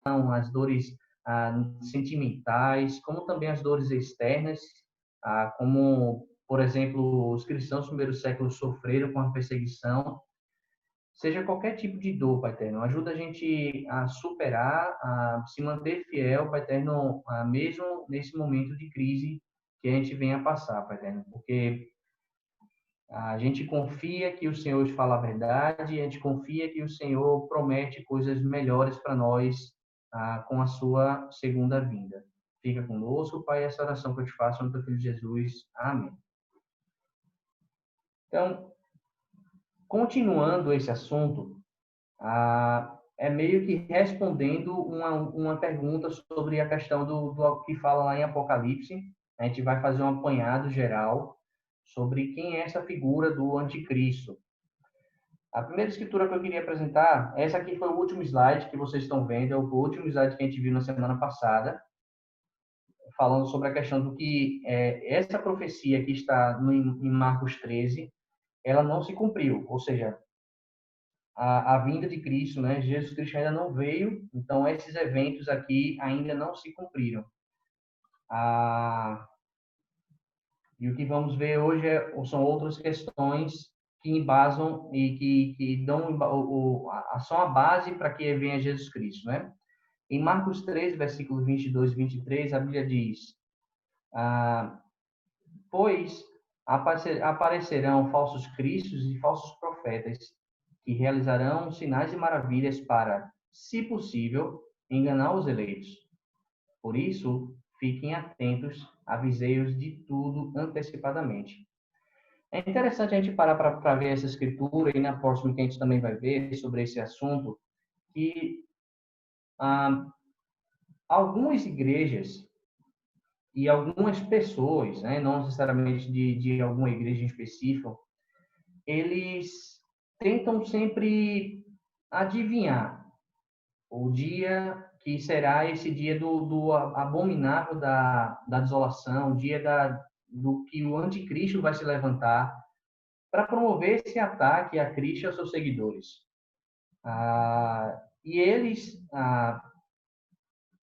as dores sentimentais, como também as dores externas, como, por exemplo, os cristãos do primeiro século sofreram com a perseguição. Seja qualquer tipo de dor, Pai Eterno, ajuda a gente a superar, a se manter fiel, Pai Eterno, mesmo nesse momento de crise que a gente venha passar, Pai Eterno, porque a gente confia que o Senhor fala a verdade, a gente confia que o Senhor promete coisas melhores para nós com a sua segunda vinda. Fica conosco, Pai, essa oração que eu te faço no teu Filho Jesus. Amém. Então, continuando esse assunto, é meio que respondendo uma pergunta sobre a questão do que fala lá em Apocalipse. A gente vai fazer um apanhado geral sobre quem é essa figura do anticristo. A primeira escritura que eu queria apresentar, essa aqui foi o último slide que vocês estão vendo, é o último slide que a gente viu na semana passada, falando sobre a questão do que essa profecia que está em Marcos 13, ela não se cumpriu, ou seja, a vinda de Cristo, né? Jesus Cristo ainda não veio, então esses eventos aqui ainda não se cumpriram. E o que vamos ver hoje são outras questões que embasam e que dão são a base para que venha Jesus Cristo, né? Em Marcos 3, versículos 22 e 23, a Bíblia diz: pois aparecerão falsos cristos e falsos profetas que realizarão sinais e maravilhas para, se possível, enganar os eleitos. Por isso, fiquem atentos, avisei-os de tudo antecipadamente. É interessante a gente parar para ver essa escritura, e na próxima que a gente também vai ver sobre esse assunto, que algumas igrejas e algumas pessoas, né, não necessariamente de alguma igreja em específico, eles tentam sempre adivinhar o dia que será esse dia do abominável da desolação, o dia do que o anticristo vai se levantar para promover esse ataque a Cristo e aos seus seguidores. E eles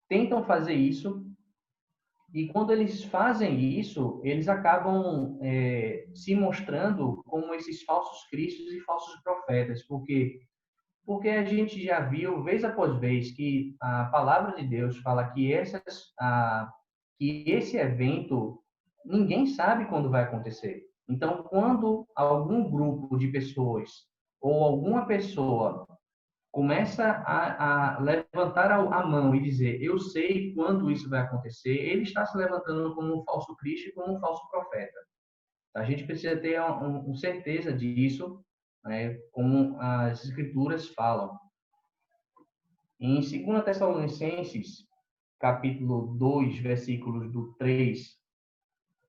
tentam fazer isso, e quando eles fazem isso, eles acabam se mostrando como esses falsos cristos e falsos profetas, porque a gente já viu vez após vez que a palavra de Deus fala que que esse evento ninguém sabe quando vai acontecer. Então, quando algum grupo de pessoas ou alguma pessoa começa a levantar a mão e dizer, eu sei quando isso vai acontecer, ele está se levantando como um falso Cristo e como um falso profeta. A gente precisa ter certeza disso, né, como as Escrituras falam. Em 2 Tessalonicenses, capítulo 2, versículos do 3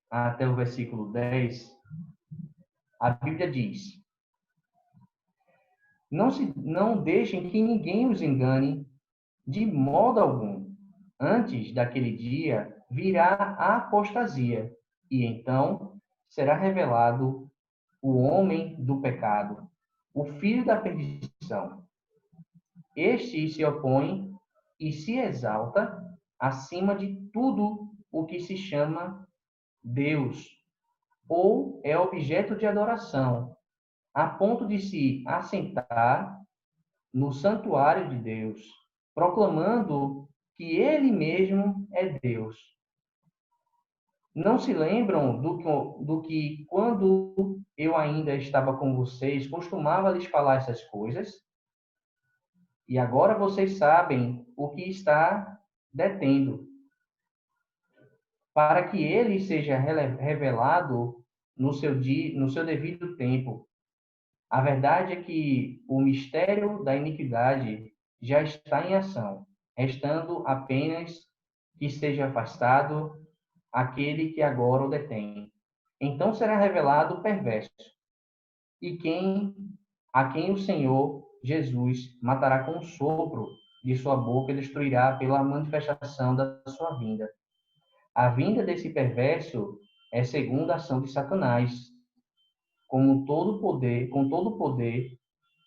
até o versículo 10, a Bíblia diz: não deixem que ninguém os engane de modo algum. Antes daquele dia virá a apostasia, e então será revelado o homem do pecado, o filho da perdição. Este se opõe e se exalta acima de tudo o que se chama Deus, ou é objeto de adoração, a ponto de se assentar no santuário de Deus, proclamando que ele mesmo é Deus. Não se lembram do que quando eu ainda estava com vocês, costumava lhes falar essas coisas? E agora vocês sabem o que está detendo, para que ele seja revelado no seu devido tempo. A verdade é que o mistério da iniquidade já está em ação, restando apenas que seja afastado aquele que agora o detém. Então será revelado o perverso, e a quem o Senhor Jesus matará com um sopro de sua boca e destruirá pela manifestação da sua vinda. A vinda desse perverso é segundo a ação de Satanás, com todo poder,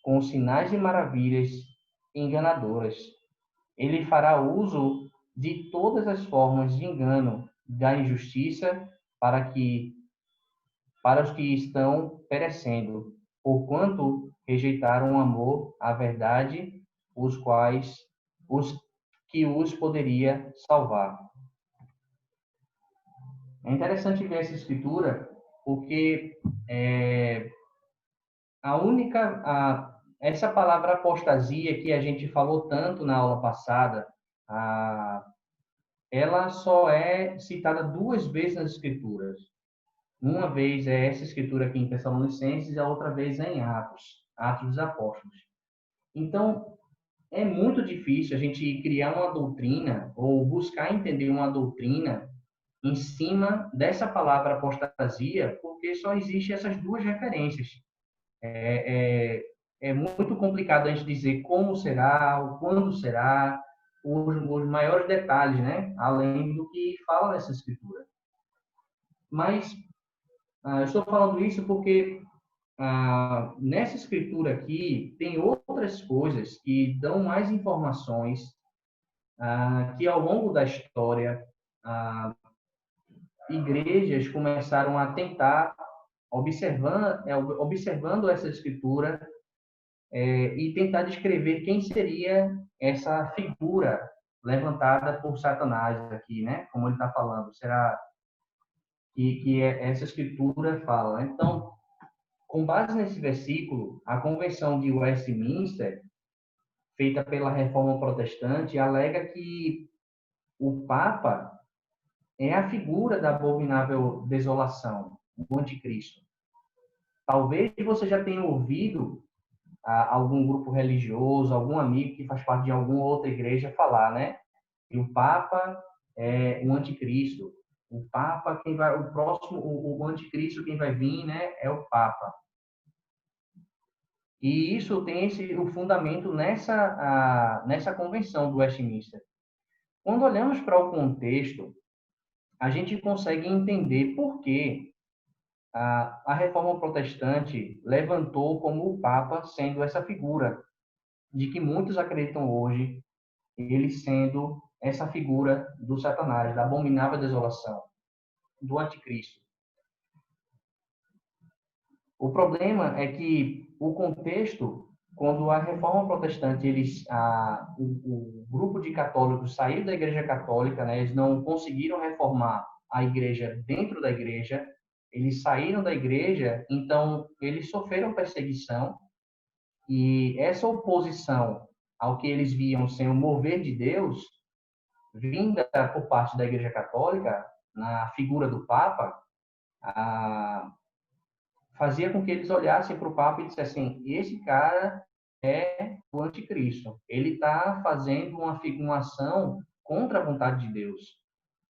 com sinais e maravilhas enganadoras, ele fará uso de todas as formas de engano, da injustiça, para os que estão perecendo, porquanto rejeitaram o amor, a verdade, os que os poderia salvar. É interessante ver essa escritura, porque essa palavra apostasia que a gente falou tanto na aula passada, ela só é citada 2 vezes nas escrituras. Uma vez é essa escritura aqui em Tessalonicenses e a outra vez é em Atos, Atos dos Apóstolos. Então, é muito difícil a gente criar uma doutrina ou buscar entender uma doutrina em cima dessa palavra apostasia, porque só existem essas 2 referências. É muito complicado a gente dizer como será, o quando será, os maiores detalhes, né? Além do que fala nessa escritura. Mas eu estou falando isso porque nessa escritura aqui tem outras coisas que dão mais informações que ao longo da história igrejas começaram a tentar observando essa escritura e tentar descrever quem seria essa figura levantada por Satanás aqui, né? Como ele está falando, será que essa escritura fala, né? Então, com base nesse versículo, a Convenção de Westminster, feita pela Reforma Protestante, alega que o Papa é a figura da abominável desolação, o anticristo. Talvez você já tenha ouvido algum grupo religioso, algum amigo que faz parte de alguma outra igreja falar, né? Que o Papa é o anticristo. O Papa, o próximo, o anticristo, quem vai vir, né? É o Papa. E isso tem o fundamento nessa convenção do Westminster. Quando olhamos para o contexto, a gente consegue entender por que a Reforma Protestante levantou como o Papa sendo essa figura, de que muitos acreditam hoje, ele sendo essa figura do Satanás, da abominável desolação, do anticristo. O problema é que o contexto, quando a Reforma Protestante, o grupo de católicos saiu da Igreja Católica, né, eles não conseguiram reformar a Igreja dentro da Igreja, eles saíram da Igreja, então eles sofreram perseguição e essa oposição ao que eles viam ser o mover de Deus, vinda por parte da Igreja Católica, na figura do Papa, fazia com que eles olhassem para o Papa e dissessem: esse cara é o anticristo. Ele está fazendo uma ação contra a vontade de Deus.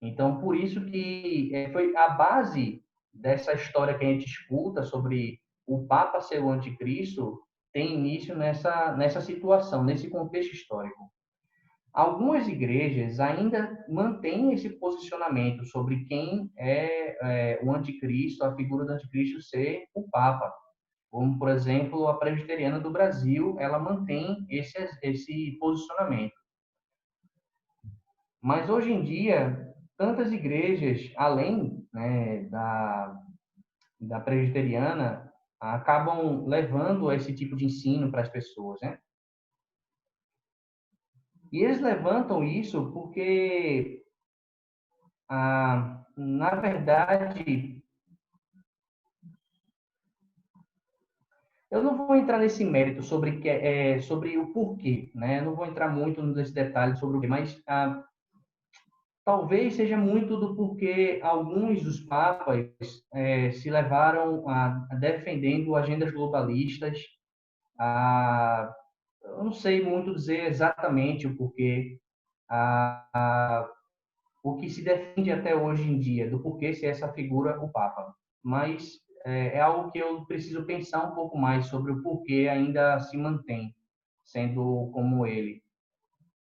Então, por isso que foi a base dessa história que a gente escuta sobre o Papa ser o anticristo, tem início nessa situação, nesse contexto histórico. Algumas igrejas ainda mantêm esse posicionamento sobre quem é o anticristo, a figura do anticristo ser o Papa. Como, por exemplo, a presbiteriana do Brasil, ela mantém esse posicionamento. Mas hoje em dia, tantas igrejas, além, né, da presbiteriana, acabam levando esse tipo de ensino para as pessoas, né? E eles levantam isso porque, na verdade, eu não vou entrar nesse mérito sobre o porquê, né? Eu não vou entrar muito nesse detalhe sobre o quê, mas talvez seja muito do porquê alguns dos papas se levaram a defendendo agendas globalistas. Eu não sei muito dizer exatamente o porquê, o que se defende até hoje em dia, do porquê ser essa figura o Papa. Mas é algo que eu preciso pensar um pouco mais sobre o porquê ainda se mantém sendo como ele.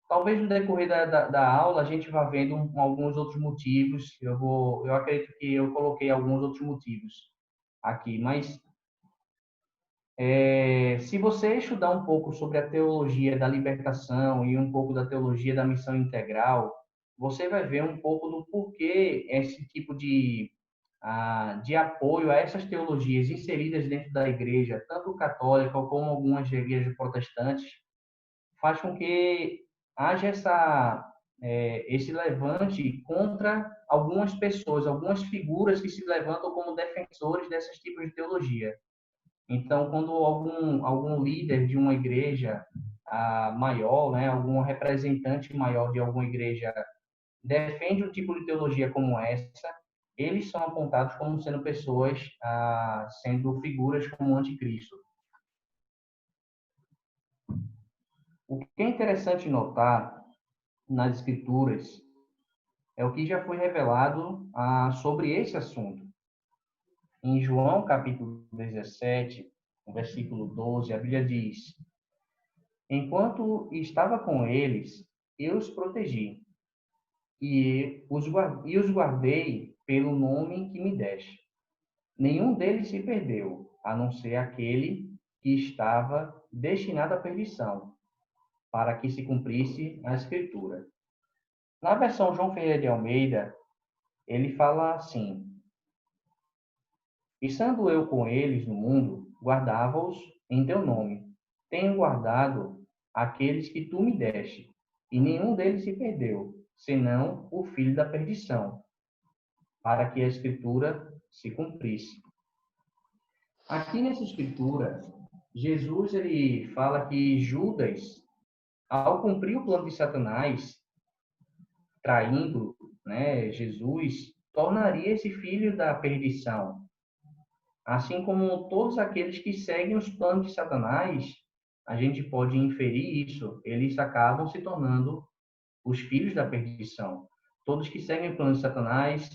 Talvez no decorrer da aula a gente vá vendo alguns outros motivos. Eu acredito que eu coloquei alguns outros motivos aqui, mas Se você estudar um pouco sobre a teologia da libertação e um pouco da teologia da missão integral, você vai ver um pouco do porquê esse tipo de apoio a essas teologias inseridas dentro da igreja, tanto católica como algumas igrejas protestantes, faz com que haja esse levante contra algumas pessoas, algumas figuras que se levantam como defensores desses tipos de teologia. Então, quando algum líder de uma igreja maior, né, algum representante maior de alguma igreja defende um tipo de teologia como essa, eles são apontados como sendo pessoas, sendo figuras como o anticristo. O que é interessante notar nas escrituras é o que já foi revelado sobre esse assunto. Em João capítulo 17, versículo 12, a Bíblia diz: Enquanto estava com eles, eu os protegi e os guardei pelo nome que me deste. Nenhum deles se perdeu, a não ser aquele que estava destinado à perdição, para que se cumprisse a Escritura. Na versão João Ferreira de Almeida, ele fala assim: Estando eu com eles no mundo, guardava-os em teu nome. Tenho guardado aqueles que tu me deste, e nenhum deles se perdeu, senão o filho da perdição, para que a Escritura se cumprisse. Aqui nessa Escritura, Jesus ele fala que Judas, ao cumprir o plano de Satanás, traindo, né, Jesus, tornaria esse filho da perdição. Assim como todos aqueles que seguem os planos de Satanás, a gente pode inferir isso, eles acabam se tornando os filhos da perdição. Todos que seguem o plano de Satanás,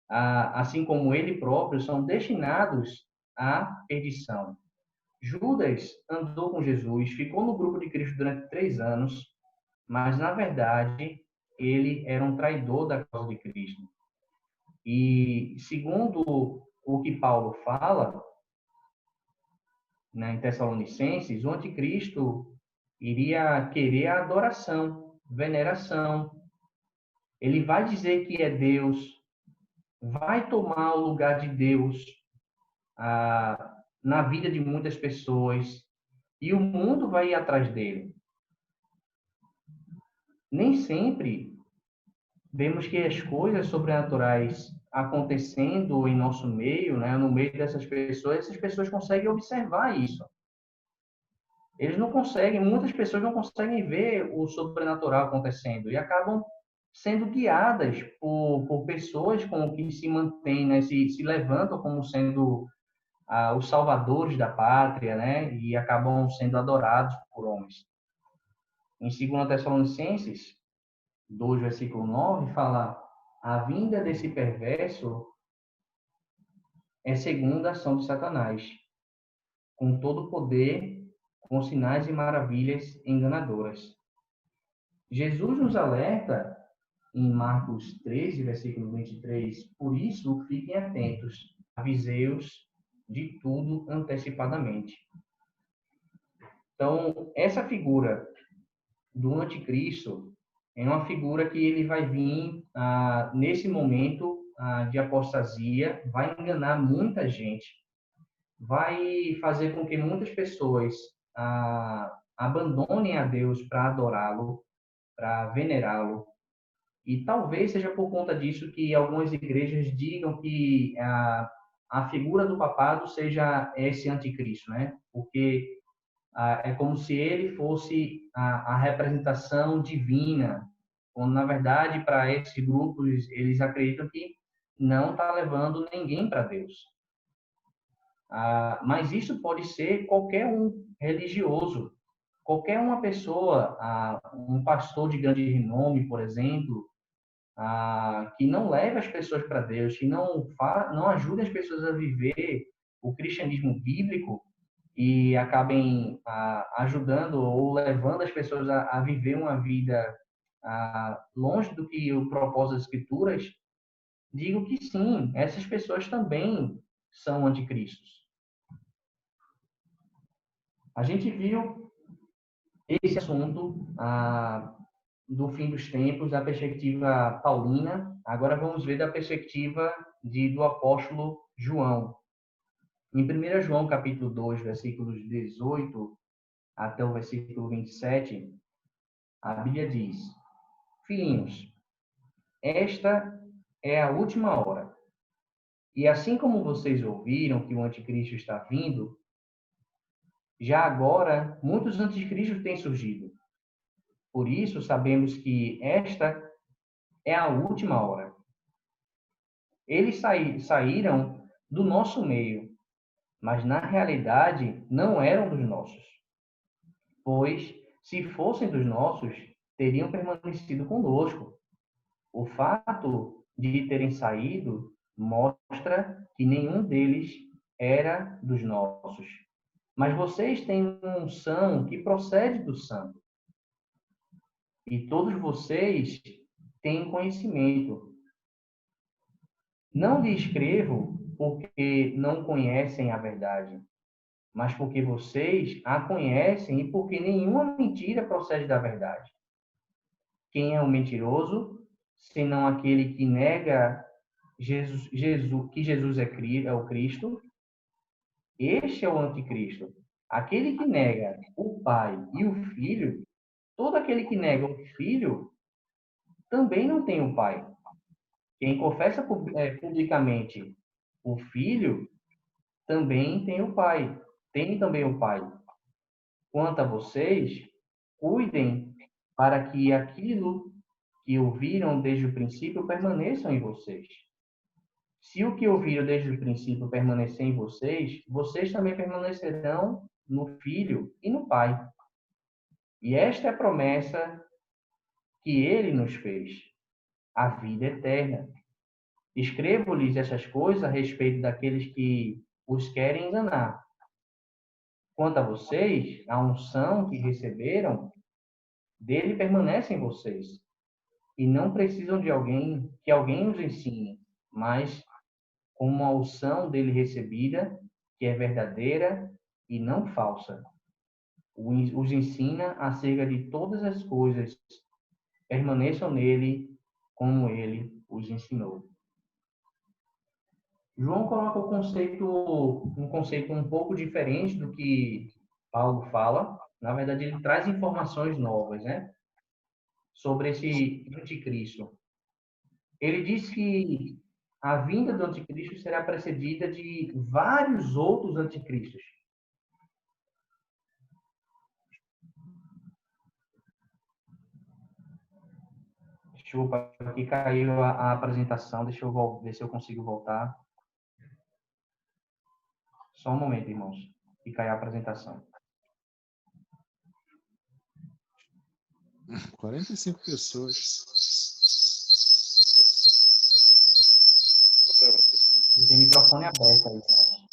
assim como ele próprio, são destinados à perdição. Judas andou com Jesus, ficou no grupo de Cristo durante 3 anos, mas, na verdade, ele era um traidor da causa de Cristo. E, segundo o que Paulo fala, né, em Tessalonicenses, o anticristo iria querer a adoração, veneração. Ele vai dizer que é Deus, vai tomar o lugar de Deus na vida de muitas pessoas, e o mundo vai ir atrás dele. Nem sempre vemos que as coisas sobrenaturais acontecendo em nosso meio, né, no meio dessas pessoas, essas pessoas conseguem observar isso. Eles não conseguem, muitas pessoas não conseguem ver o sobrenatural acontecendo e acabam sendo guiadas por pessoas como que se mantêm, né, se levantam como sendo os salvadores da pátria, né, e acabam sendo adorados por homens. Em 2 Tessalonicenses 2, versículo 9, fala: a vinda desse perverso é segundo a ação de Satanás, com todo o poder, com sinais e maravilhas enganadoras. Jesus nos alerta em Marcos 13, versículo 23, por isso fiquem atentos, avisei-os de tudo antecipadamente. Então, essa figura do anticristo é uma figura que ele vai vir nesse momento de apostasia, vai enganar muita gente, vai fazer com que muitas pessoas abandonem a Deus para adorá-lo, para venerá-lo. E talvez seja por conta disso que algumas igrejas digam que a figura do papado seja esse anticristo, né? Porque é como se ele fosse a representação divina, quando na verdade para esses grupos eles acreditam que não está levando ninguém para Deus. Mas isso pode ser qualquer um religioso, qualquer uma pessoa, um pastor de grande renome, por exemplo, que não leva as pessoas para Deus, que não ajuda as pessoas a viver o cristianismo bíblico e acabem ajudando ou levando as pessoas a viver uma vida longe do que o propósito das Escrituras, digo que sim, essas pessoas também são anticristos. A gente viu esse assunto do fim dos tempos da perspectiva paulina. Agora vamos ver da perspectiva do apóstolo João. Em 1 João, capítulo 2, versículos 18 até o versículo 27, a Bíblia diz: Filhinhos, esta é a última hora. E assim como vocês ouviram que o anticristo está vindo, já agora muitos anticristos têm surgido. Por isso, sabemos que esta é a última hora. Eles saíram do nosso meio, mas na realidade não eram dos nossos. Pois, se fossem dos nossos, teriam permanecido conosco. O fato de terem saído mostra que nenhum deles era dos nossos. Mas vocês têm uma unção que procede do Santo. E todos vocês têm conhecimento. Não lhe escrevo porque não conhecem a verdade, mas porque vocês a conhecem e porque nenhuma mentira procede da verdade. Quem é o mentiroso, senão aquele que nega que Jesus é o Cristo? Este é o anticristo. Aquele que nega o Pai e o Filho, todo aquele que nega o Filho também não tem o Pai. Quem confessa publicamente o Filho também tem o Pai. Tem também o Pai. Quanto a vocês, cuidem para que aquilo que ouviram desde o princípio permaneçam em vocês. Se o que ouviram desde o princípio permanecer em vocês, vocês também permanecerão no Filho e no Pai. E esta é a promessa que ele nos fez, a vida eterna. Escrevo-lhes essas coisas a respeito daqueles que os querem enganar. Quanto a vocês, a unção que receberam, dele permanece em vocês. E não precisam de que alguém os ensine, mas com uma unção dele recebida, que é verdadeira e não falsa. Os ensina acerca de todas as coisas. Permaneçam nele como ele os ensinou. João coloca um conceito um pouco diferente do que Paulo fala. Na verdade, ele traz informações novas, né, sobre esse anticristo. Ele diz que a vinda do anticristo será precedida de vários outros anticristos. Deixa eu aqui caiu a apresentação, deixa eu ver se eu consigo voltar. Só um momento, irmãos, que caiu a apresentação. 45 pessoas. Tem microfone aberto aí, irmãos.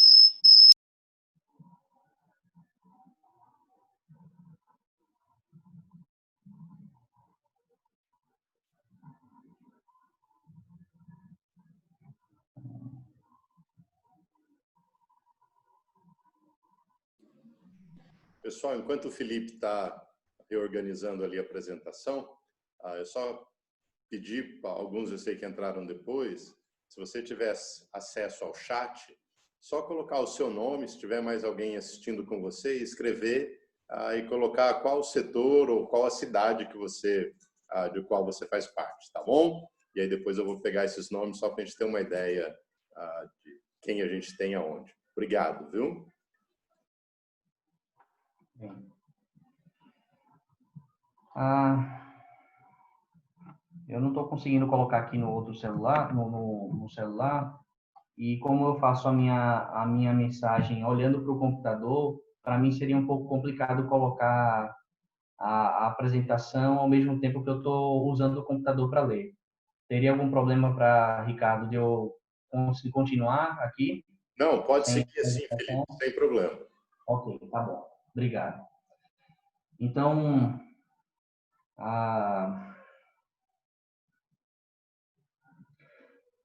Pessoal, enquanto o Felipe está reorganizando ali a apresentação, eu só pedi para alguns, eu sei que entraram depois, se você tivesse acesso ao chat, só colocar o seu nome, se tiver mais alguém assistindo com você, escrever e colocar qual setor ou qual a cidade que de qual você faz parte, tá bom? E aí depois eu vou pegar esses nomes só para a gente ter uma ideia de quem a gente tem aonde. Obrigado, viu? Eu não estou conseguindo colocar aqui no outro celular, no celular, e como eu faço a minha mensagem olhando para o computador, para mim seria um pouco complicado colocar a apresentação ao mesmo tempo que eu estou usando o computador para ler. Teria algum problema para Ricardo de eu conseguir continuar aqui? Não, pode seguir assim, Felipe, sem problema. Ok, tá bom. Obrigado. Então,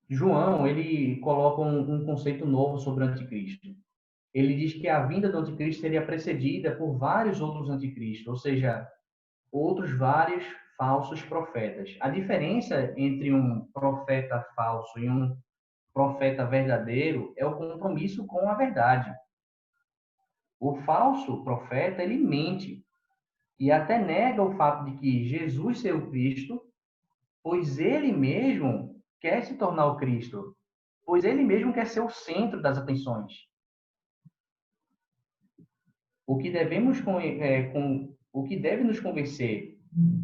João, ele coloca um conceito novo sobre o anticristo. ele diz que a vinda do anticristo seria precedida por vários outros anticristos, ou seja, outros vários falsos profetas. A diferença entre um profeta falso e um profeta verdadeiro é o compromisso com a verdade. O falso profeta, ele mente e até nega o fato de que Jesus é o Cristo, pois ele mesmo quer se tornar o Cristo, pois ele mesmo quer ser o centro das atenções. O que o que deve nos convencer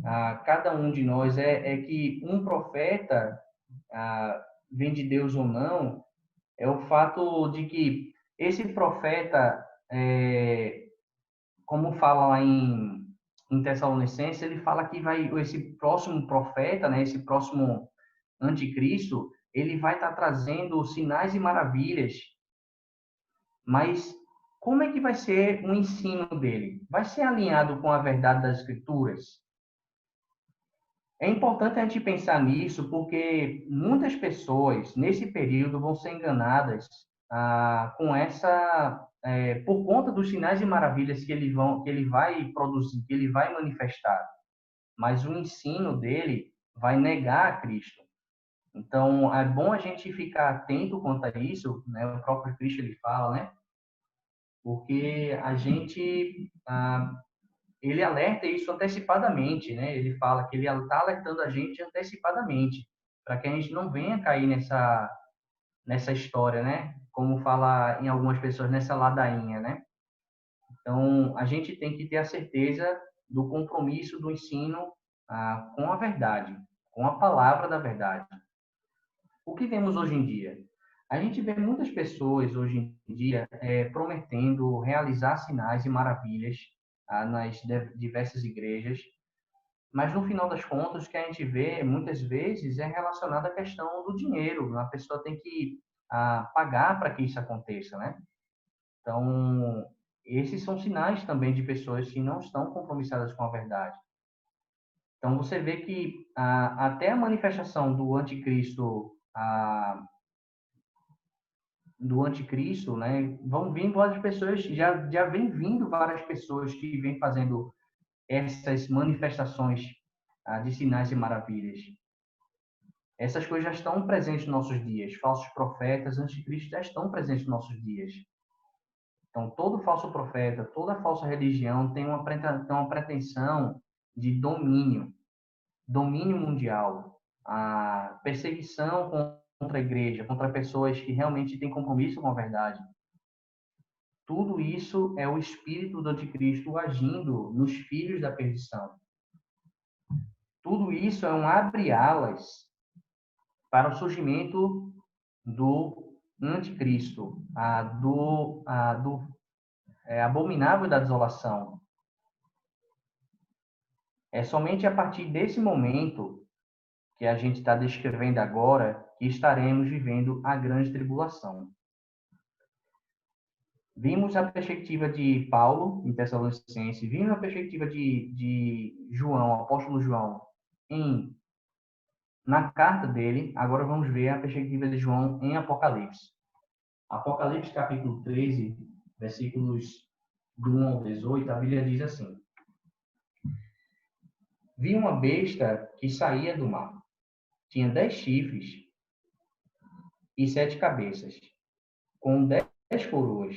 a cada um de nós é que um profeta, vem de Deus ou não, é o fato de que esse profeta, como fala lá em Tessalonicenses, ele fala que esse próximo profeta, né, esse próximo anticristo, ele vai estar trazendo sinais e maravilhas. Mas como é que vai ser o ensino dele? Vai ser alinhado com a verdade das Escrituras? É importante a gente pensar nisso, porque muitas pessoas, nesse período, vão ser enganadas por conta dos sinais e maravilhas que ele vai produzir, que ele vai manifestar. Mas o ensino dele vai negar a Cristo. Então, é bom a gente ficar atento quanto a isso, né? O próprio Cristo ele fala, né? Porque ele alerta isso antecipadamente, né? Ele fala que ele está alertando a gente antecipadamente, para que a gente não venha cair nessa história, né? Como fala em algumas pessoas, nessa ladainha, né? Então, a gente tem que ter a certeza do compromisso do ensino com a verdade, com a palavra da verdade. O que vemos hoje em dia? A gente vê muitas pessoas hoje em dia prometendo realizar sinais e maravilhas nas diversas igrejas, mas no final das contas, o que a gente vê muitas vezes é relacionado à questão do dinheiro. A pessoa tem que pagar para que isso aconteça, né? Então, esses são sinais também de pessoas que não estão compromissadas com a verdade. Então, você vê que até a manifestação do anticristo, né, vão vir várias pessoas, já vem vindo várias pessoas que vêm fazendo essas manifestações de sinais e maravilhas. Essas coisas já estão presentes nos nossos dias. Falsos profetas, anticristos já estão presentes nos nossos dias. Então, todo falso profeta, toda falsa religião tem uma pretensão de domínio mundial, a perseguição contra a igreja, contra pessoas que realmente têm compromisso com a verdade. Tudo isso é o espírito do anticristo agindo nos filhos da perdição. Tudo isso é um abre-alas para o surgimento do anticristo, do abominável da desolação. É somente a partir desse momento que a gente está descrevendo agora que estaremos vivendo a grande tribulação. Vimos a perspectiva de Paulo, em Tessalonicenses, vimos a perspectiva de João, apóstolo João, na carta dele. Agora vamos ver a perspectiva de João em Apocalipse. Apocalipse capítulo 13, versículos do 1 ao 18, a Bíblia diz assim: Vi uma besta que saía do mar. Tinha 10 chifres e 7 cabeças, com 10 coroas,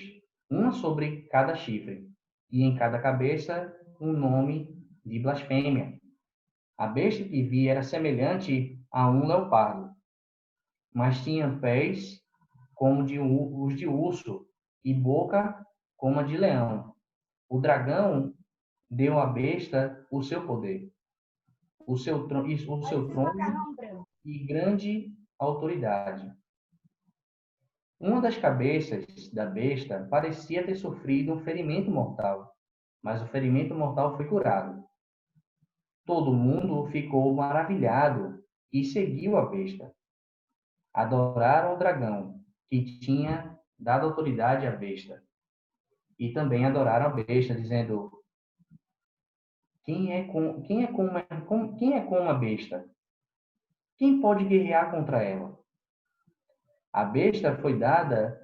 uma sobre cada chifre, e em cada cabeça um nome de blasfêmia. A besta que vi era semelhante a um leopardo, mas tinha pés como os de urso e boca como a de leão. O dragão deu à besta o seu poder, o seu trono e grande autoridade. Uma das cabeças da besta parecia ter sofrido um ferimento mortal, mas o ferimento mortal foi curado. Todo mundo ficou maravilhado e seguiu a besta. Adoraram o dragão, que tinha dado autoridade à besta. E também adoraram a besta, dizendo: quem é como a besta? Quem pode guerrear contra ela? A besta foi dada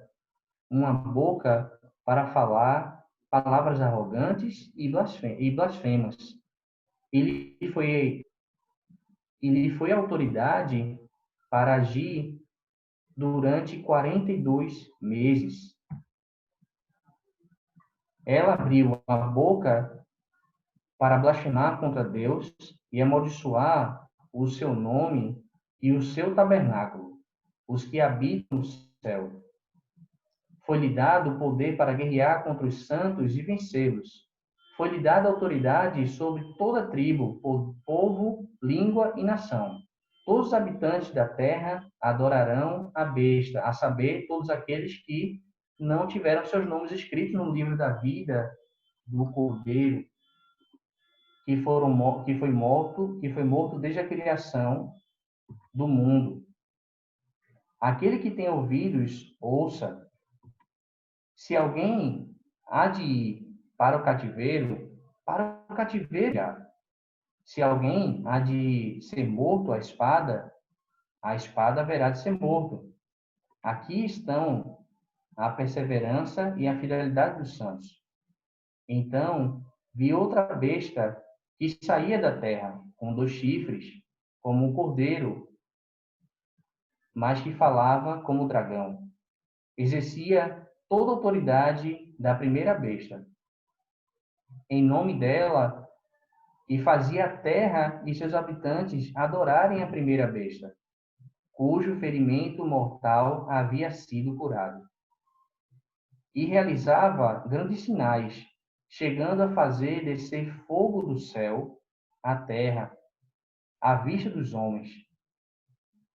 uma boca para falar palavras arrogantes e blasfemas. Ele foi autoridade para agir durante 42 meses. Ela abriu a boca para blasfemar contra Deus e amaldiçoar o seu nome e o seu tabernáculo, os que habitam no céu. Foi-lhe dado o poder para guerrear contra os santos e vencê-los. Foi-lhe dada autoridade sobre toda tribo, povo, língua e nação. Todos os habitantes da terra adorarão a besta, a saber, todos aqueles que não tiveram seus nomes escritos no livro da vida do Cordeiro, que foi morto desde a criação do mundo. Aquele que tem ouvidos, ouça. Se alguém há de ir para o cativeiro, para o cativeiro já. Se alguém há de ser morto à espada, a espada haverá de ser morto. Aqui estão a perseverança e a fidelidade dos santos. Então, vi outra besta que saía da terra, com 2 chifres, como um cordeiro, mas que falava como o dragão. Exercia toda a autoridade da primeira besta. Em nome dela, e fazia a terra e seus habitantes adorarem a primeira besta, cujo ferimento mortal havia sido curado. E realizava grandes sinais, chegando a fazer descer fogo do céu à terra, à vista dos homens.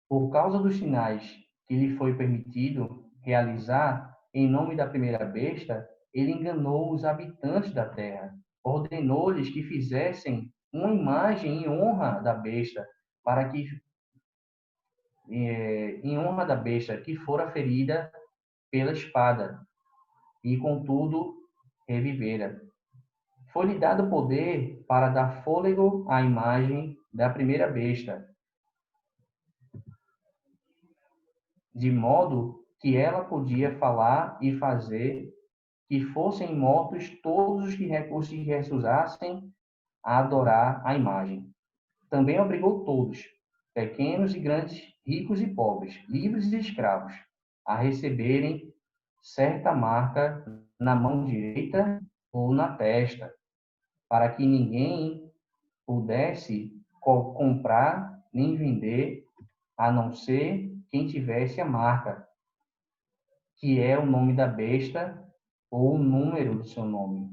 Por causa dos sinais que lhe foi permitido realizar em nome da primeira besta, ele enganou os habitantes da terra. Ordenou-lhes que fizessem uma imagem em honra da besta, para que em honra da besta que fora ferida pela espada, e contudo revivera. Foi-lhe dado poder para dar fôlego à imagem da primeira besta, de modo que ela podia falar e fazer que fossem mortos todos os que recusassem a adorar a imagem. Também obrigou todos, pequenos e grandes, ricos e pobres, livres e escravos, a receberem certa marca na mão direita ou na testa, para que ninguém pudesse comprar nem vender, a não ser quem tivesse a marca, que é o nome da besta ou o número do seu nome.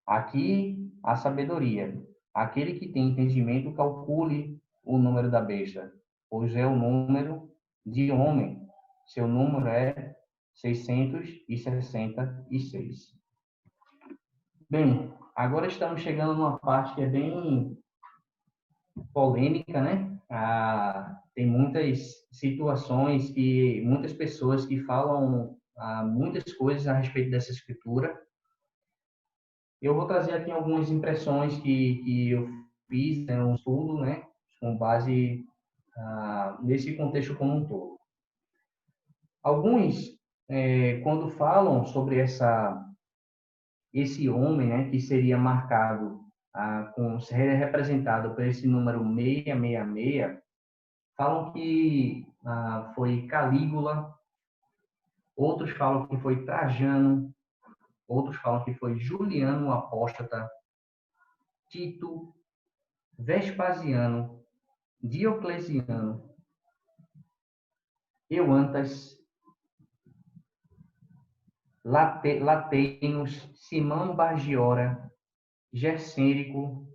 Aqui a sabedoria. Aquele que tem entendimento, calcule o número da besta, pois é o número de homem. Seu número é 666. Bem, agora estamos chegando numa parte que é bem polêmica, né? Tem muitas situações que muitas pessoas que falam muitas coisas a respeito dessa escritura. Eu vou trazer aqui algumas impressões que eu fiz, né, um estudo, né, com base nesse contexto como um todo. Alguns, quando falam sobre esse homem, né, que seria marcado, seria representado por esse número 666, falam que foi Calígula, outros falam que foi Trajano, outros falam que foi Juliano o Apóstata, Tito, Vespasiano, Diocleciano, Euantas, Lateinos, Simão Bargiora, Gersênico,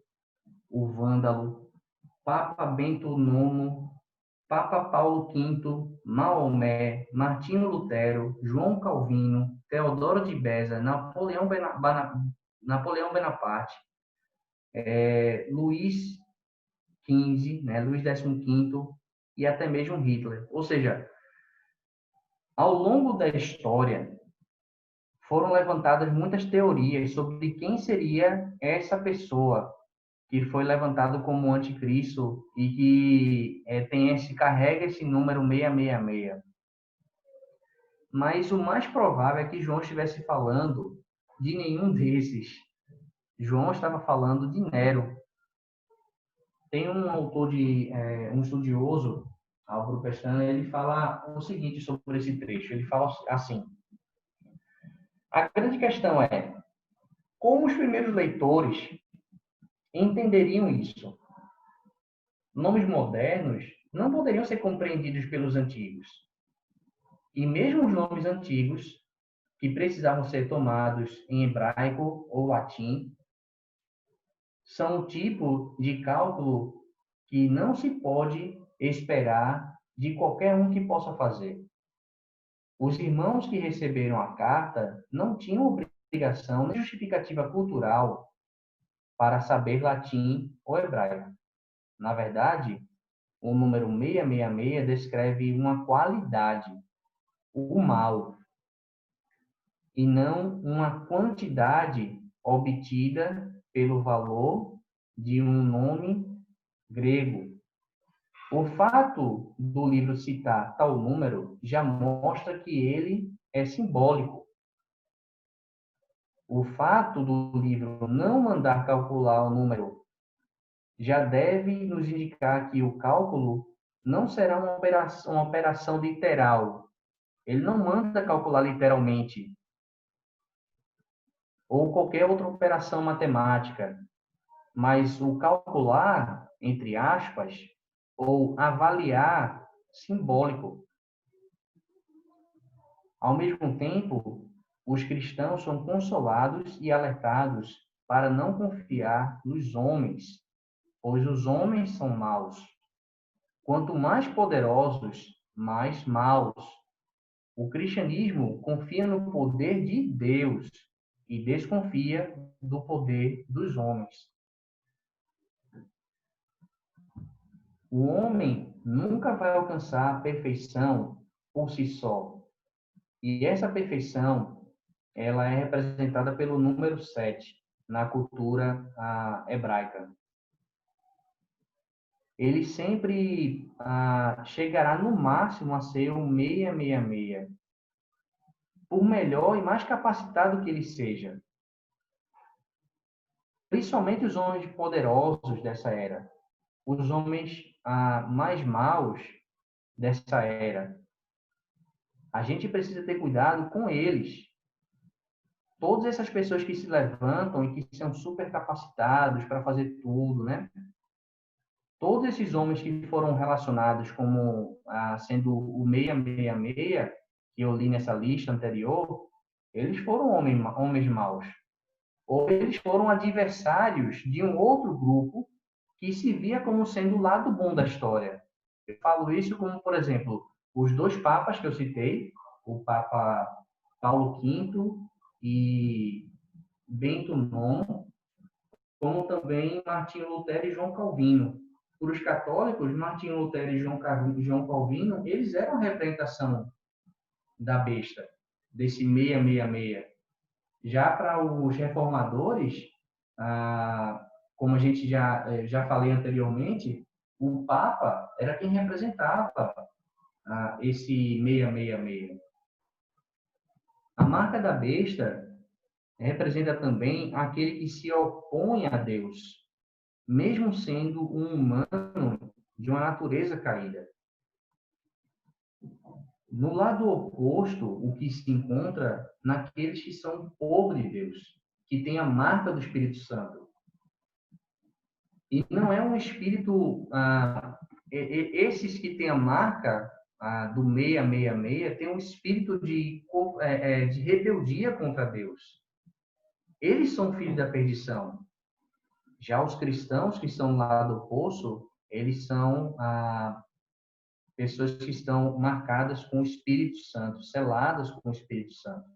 o Vândalo, Papa Bento IX, Papa Paulo V, Maomé, Martinho Lutero, João Calvino, Teodoro de Beza, Napoleão Bonaparte, Luís XV, né, Luís XV, e até mesmo Hitler. Ou seja, ao longo da história, foram levantadas muitas teorias sobre quem seria essa pessoa que foi levantado como anticristo e que carrega esse número 666. Mas o mais provável é que João estivesse falando de nenhum desses. João estava falando de Nero. Tem um autor um estudioso, Álvaro Pestana, ele fala o seguinte sobre esse trecho. Ele fala assim: a grande questão é como os primeiros leitores entenderiam isso. Nomes modernos não poderiam ser compreendidos pelos antigos. E mesmo os nomes antigos, que precisavam ser tomados em hebraico ou latim, são o tipo de cálculo que não se pode esperar de qualquer um que possa fazer. Os irmãos que receberam a carta não tinham obrigação nem justificativa cultural para saber latim ou hebraico. Na verdade, o número 666 descreve uma qualidade, o mal, e não uma quantidade obtida pelo valor de um nome grego. O fato do livro citar tal número já mostra que ele é simbólico. O fato do livro não mandar calcular o número já deve nos indicar que o cálculo não será uma operação literal. Ele não manda calcular literalmente, ou qualquer outra operação matemática, mas o calcular, entre aspas, ou avaliar simbólico. Ao mesmo tempo, os cristãos são consolados e alertados para não confiar nos homens, pois os homens são maus. Quanto mais poderosos, mais maus. O cristianismo confia no poder de Deus e desconfia do poder dos homens. O homem nunca vai alcançar a perfeição por si só. E essa perfeição, ela é representada pelo número 7 na cultura hebraica. Ele sempre chegará no máximo a ser um 666, por melhor e mais capacitado que ele seja. Principalmente os homens poderosos dessa era, os homens mais maus dessa era. A gente precisa ter cuidado com eles. Todas essas pessoas que se levantam e que são super capacitados para fazer tudo, né? Todos esses homens que foram relacionados como sendo o 666, que eu li nessa lista anterior, eles foram homens maus. Ou eles foram adversários de um outro grupo que se via como sendo o lado bom da história. Eu falo isso como, por exemplo, os dois papas que eu citei, o Papa Paulo V e Bento IX, como também Martinho Lutero e João Calvino. Para os católicos, Martinho Lutero e João Calvino, eles eram a representação da besta, desse 666. Já para os reformadores, como a gente já falei anteriormente, o Papa era quem representava esse 666. A marca da besta representa também aquele que se opõe a Deus, mesmo sendo um humano de uma natureza caída. No lado oposto, o que se encontra naqueles que são o povo de Deus, que tem a marca do Espírito Santo. E não é um espírito... esses que têm a marca do 666 têm um espírito de rebeldia contra Deus. Eles são filhos da perdição. Já os cristãos que estão lá do poço, eles são pessoas que estão marcadas com o Espírito Santo, seladas com o Espírito Santo.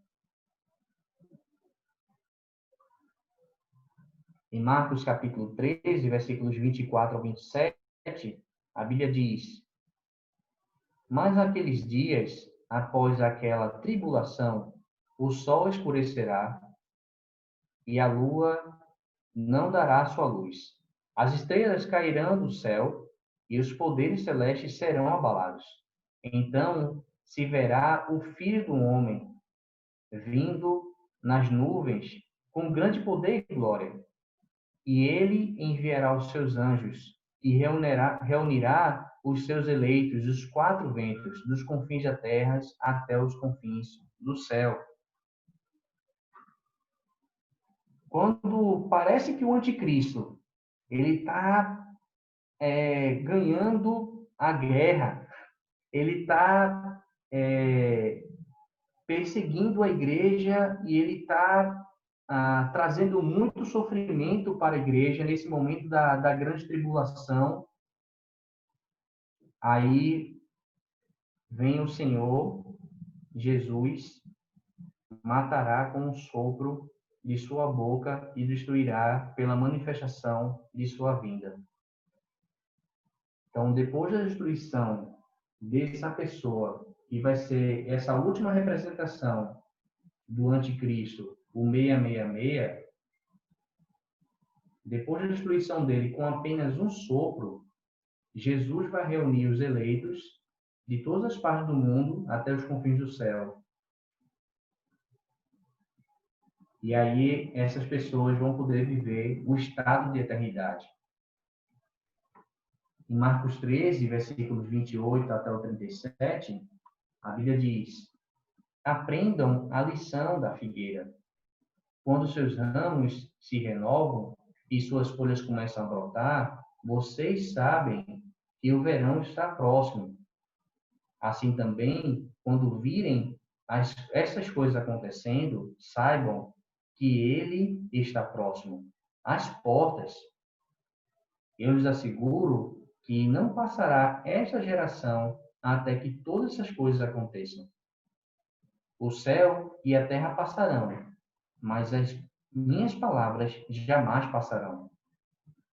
Em Marcos capítulo 13, versículos 24 ao 27, a Bíblia diz: mas naqueles dias, após aquela tribulação, o sol escurecerá e a lua não dará sua luz. As estrelas cairão do céu e os poderes celestes serão abalados. Então se verá o Filho do Homem vindo nas nuvens com grande poder e glória. E ele enviará os seus anjos e reunirá os seus eleitos dos quatro ventos, dos confins da terra até os confins do céu. Quando parece que o anticristo ele está ganhando a guerra, ele está perseguindo a igreja e ele está trazendo muito sofrimento para a igreja nesse momento da grande tribulação. Aí vem o Senhor Jesus, matará com um sopro de sua boca e destruirá pela manifestação de sua vinda. Então, depois da destruição dessa pessoa, que vai ser essa última representação do anticristo, o 666, depois da destruição dele com apenas um sopro, Jesus vai reunir os eleitos de todas as partes do mundo até os confins do céu. E aí essas pessoas vão poder viver o estado de eternidade. Em Marcos 13, versículos 28 até o 37, a Bíblia diz: aprendam a lição da figueira. Quando seus ramos se renovam e suas folhas começam a brotar, vocês sabem que o verão está próximo. Assim também, quando virem essas coisas acontecendo, saibam que ele está próximo, às portas. Eu lhes asseguro que não passará esta geração até que todas essas coisas aconteçam. O céu e a terra passarão, mas as minhas palavras jamais passarão.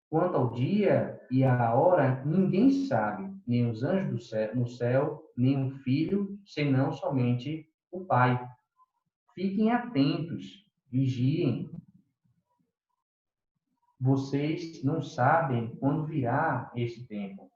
Quanto ao dia e à hora, ninguém sabe, nem os anjos no céu, nem o Filho, senão somente o Pai. Fiquem atentos, vigiem. Vocês não sabem quando virá esse tempo.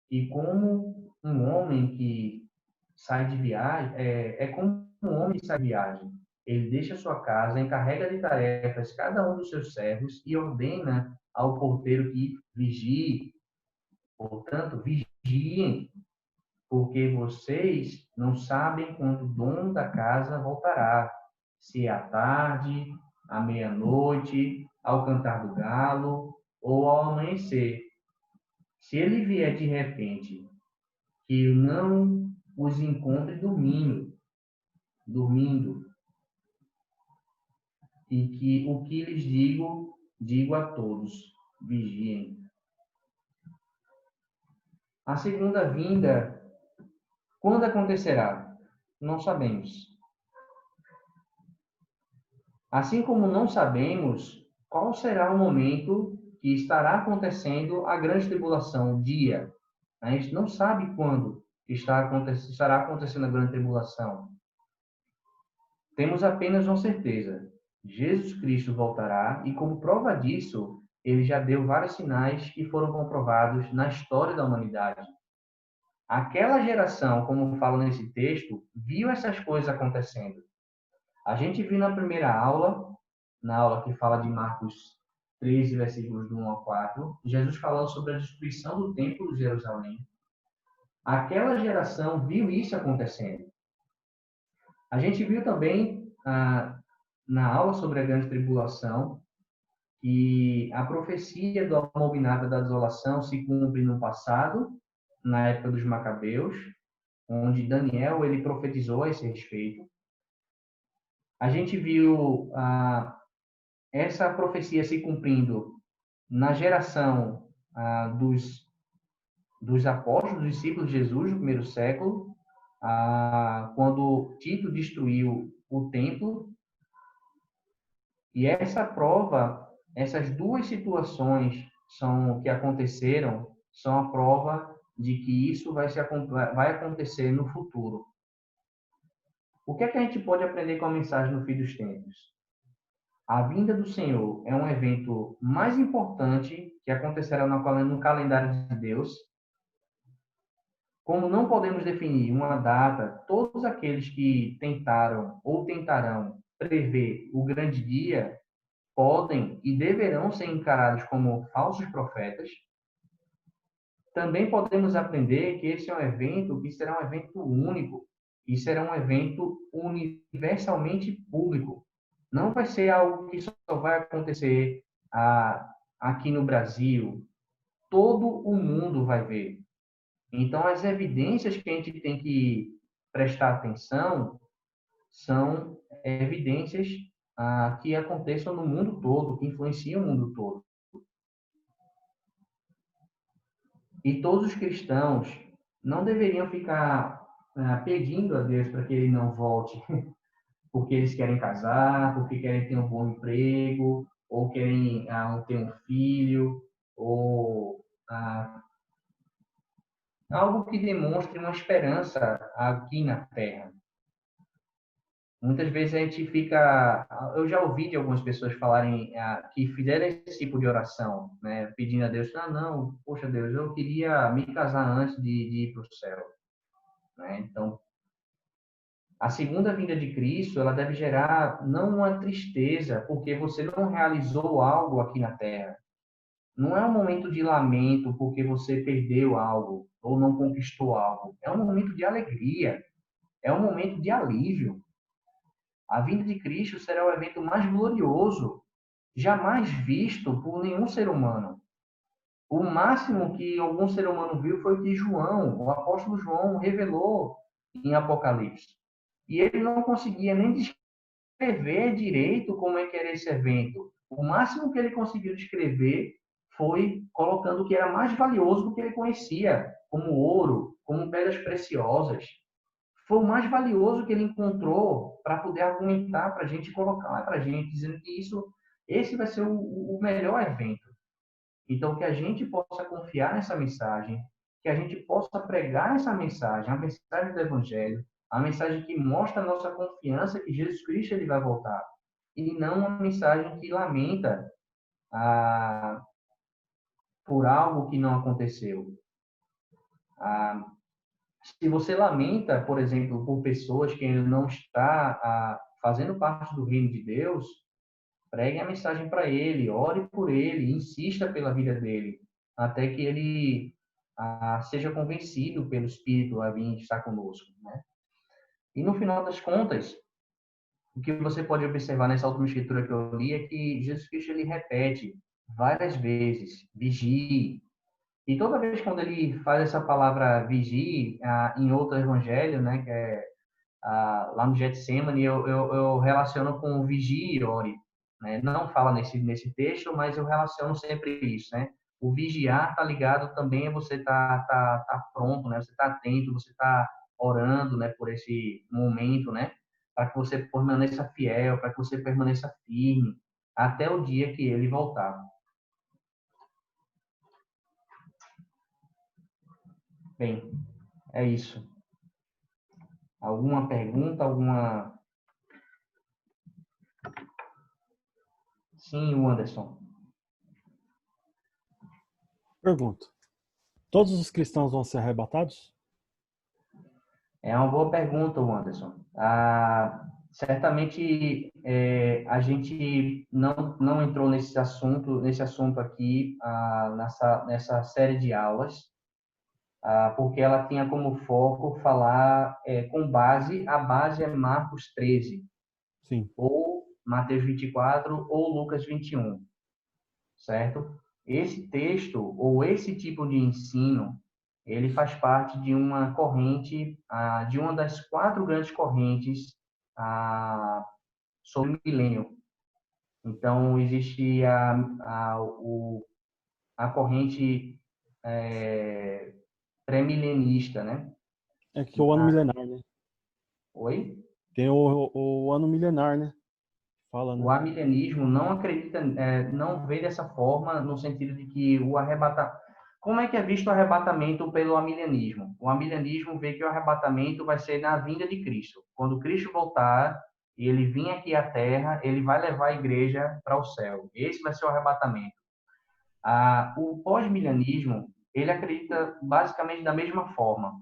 E como um homem que sai de viagem, é como um homem que sai de viagem. Ele deixa sua casa, encarrega de tarefas cada um dos seus servos e ordena ao porteiro que vigie. Portanto, vigiem, porque vocês não sabem quando o dono da casa voltará. Se é à tarde, à meia-noite, ao cantar do galo ou ao amanhecer. Se ele vier de repente, que não os encontre dormindo, e que o que lhes digo a todos, vigiem. A segunda vinda, quando acontecerá? Não sabemos. Assim como não sabemos qual será o momento que estará acontecendo a grande tribulação, o dia. A gente não sabe quando estará acontecendo a grande tribulação. Temos apenas uma certeza. Jesus Cristo voltará e, como prova disso, ele já deu vários sinais que foram comprovados na história da humanidade. Aquela geração, como fala nesse texto, viu essas coisas acontecendo. A gente viu na primeira aula, na aula que fala de Marcos 13, versículos do 1 ao 4, Jesus falando sobre a destruição do templo de Jerusalém. Aquela geração viu isso acontecendo. A gente viu também na aula sobre a grande tribulação que a profecia do abominável da desolação se cumpre no passado, na época dos Macabeus, onde Daniel ele profetizou a esse respeito. A gente viu essa profecia se cumprindo na geração dos apóstolos, dos discípulos de Jesus, no primeiro século, quando Tito destruiu o templo. E essa prova, essas duas situações que aconteceram, são a prova de que isso vai acontecer no futuro. O que é que a gente pode aprender com a mensagem no fim dos tempos? A vinda do Senhor é um evento mais importante que acontecerá no calendário de Deus. Como não podemos definir uma data, todos aqueles que tentaram ou tentarão prever o grande dia podem e deverão ser encarados como falsos profetas. Também podemos aprender que esse é um evento que será um evento único e será um evento universalmente público. Não vai ser algo que só vai acontecer aqui no Brasil. Todo o mundo vai ver. Então, as evidências que a gente tem que prestar atenção são evidências que aconteçam no mundo todo, que influenciam o mundo todo. E todos os cristãos não deveriam ficar pedindo a Deus para que ele não volte, porque eles querem casar, porque querem ter um bom emprego, ou querem ter um filho, ou algo que demonstre uma esperança aqui na Terra. Muitas vezes a gente fica... Eu já ouvi de algumas pessoas falarem que fizeram esse tipo de oração, né? Pedindo a Deus, não, poxa Deus, eu queria me casar antes de ir para o céu. Né? Então, a segunda vinda de Cristo, ela deve gerar não uma tristeza, porque você não realizou algo aqui na Terra. Não é um momento de lamento porque você perdeu algo ou não conquistou algo. É um momento de alegria, é um momento de alívio. A vinda de Cristo será o evento mais glorioso jamais visto por nenhum ser humano. O máximo que algum ser humano viu foi o que João, o apóstolo João, revelou em Apocalipse. E ele não conseguia nem descrever direito como é que era esse evento. O máximo que ele conseguiu descrever foi colocando o que era mais valioso do que ele conhecia, como ouro, como pedras preciosas. Foi o mais valioso que ele encontrou para poder argumentar para a gente, colocar para a gente, dizendo que esse vai ser o melhor evento. Então, que a gente possa confiar nessa mensagem, que a gente possa pregar essa mensagem, a mensagem do Evangelho, a mensagem que mostra a nossa confiança que Jesus Cristo ele vai voltar, e não uma mensagem que lamenta por algo que não aconteceu. Se você lamenta, por exemplo, por pessoas que ainda não estão fazendo parte do reino de Deus, pregue a mensagem para ele, ore por ele, insista pela vida dele, até que ele seja convencido pelo Espírito a vir estar conosco. Né? E no final das contas, o que você pode observar nessa última escritura que eu li é que Jesus Cristo ele repete várias vezes, vigie. E toda vez quando ele faz essa palavra vigie em outro evangelho, né, que é lá no Getsemane, eu relaciono com vigie e ore. Né? Não fala nesse texto, mas eu relaciono sempre isso. Né? O vigiar está ligado também a você tá pronto, né? Você está atento, você está orando, né, por esse momento, né? Para que você permaneça fiel, para que você permaneça firme, até o dia que ele voltar. Bem, é isso. Alguma pergunta, alguma... Sim, o Anderson. Pergunta. Todos os cristãos vão ser arrebatados? É uma boa pergunta, Anderson. Certamente a gente não entrou nesse assunto aqui nessa série de aulas, porque ela tinha como foco falar a base é Marcos 13, Sim. ou Mateus 24, ou Lucas 21, certo? Esse texto, ou esse tipo de ensino, ele faz parte de uma corrente, de uma das 4 grandes correntes sobre o milênio. Então, existe a corrente pré-milenista, né? É que o ano milenar, né? Oi? Tem o ano milenar, né? Fala, O né? amilenismo não acredita, não vê dessa forma, no sentido de que o arrebatamento... Como é que é visto o arrebatamento pelo amilenismo? O amilenismo vê que o arrebatamento vai ser na vinda de Cristo. Quando Cristo voltar e ele vir aqui à Terra, ele vai levar a igreja para o céu. Esse vai ser o arrebatamento. O pós-milenismo, ele acredita basicamente da mesma forma.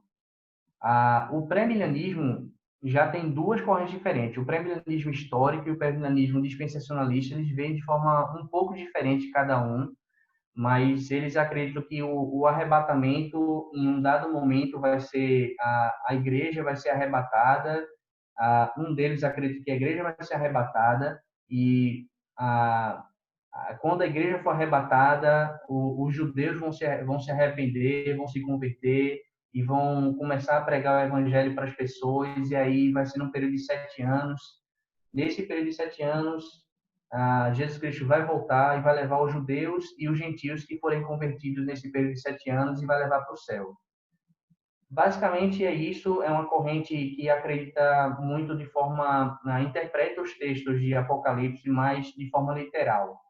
O pré-milenismo já tem duas correntes diferentes. O pré-milenismo histórico e o pré-milenismo dispensacionalista, eles veem de forma um pouco diferente cada um, mas eles acreditam que o arrebatamento, em um dado momento, vai ser a igreja vai ser arrebatada. Um deles acredita que a igreja vai ser arrebatada e quando a igreja for arrebatada, os judeus vão se arrepender, vão se converter e vão começar a pregar o evangelho para as pessoas, e aí vai ser num período de 7 anos. Nesse período de 7 anos, Jesus Cristo vai voltar e vai levar os judeus e os gentios que forem convertidos nesse período de 7 anos e vai levar para o céu. Basicamente é isso, é uma corrente que acredita muito de forma, interpreta os textos de Apocalipse mais de forma literal.